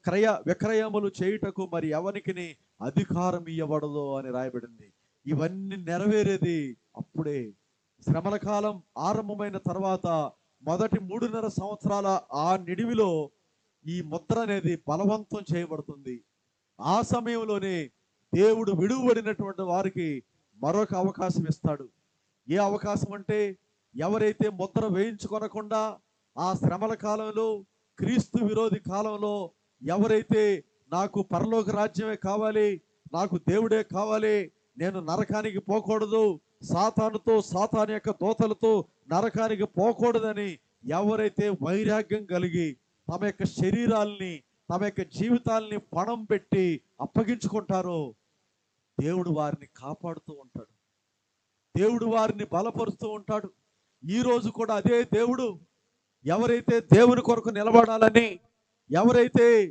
క్రయ విక్రయములు చేయుటకు మరి ఎవరికిని అధికారం ఇవ్వబడదు అని రాయబడింది. ఇవన్నీ నెరవేరేది అప్పుడే. శ్రమల కాలం ఆరంభమైన తర్వాత మొదటి 3.5 సంవత్సరాల ఆ నిడివిలో ఈ ముద్ర అనేది బలవంతం చేయబడుతుంది. ఆ సమయంలోనే దేవుడు విడువబడినటువంటి వారికి మరొక అవకాశం ఇస్తాడు. ఏ అవకాశం అంటే, ఎవరైతే ముద్ర వేయించుకొనకుండా ఆ శ్రమల కాలంలో, క్రీస్తు విరోధి కాలంలో ఎవరైతే నాకు పరలోక రాజ్యమే కావాలి, నాకు దేవుడే కావాలి, నేను నరకానికి పోకూడదు, సాతానుతో సాతాను యొక్క దూతలతో నరకానికి పోకూడదని ఎవరైతే వైరాగ్యం కలిగి తమ యొక్క శరీరాల్ని, తమ యొక్క జీవితాల్ని పణం పెట్టి అప్పగించుకుంటారో దేవుడు వారిని కాపాడుతూ ఉంటాడు. దేవుడు వారిని బలపరుస్తూ ఉంటాడు. ఈ రోజు కూడా అదే దేవుడు ఎవరైతే దేవుని కొరకు నిలబడాలని, ఎవరైతే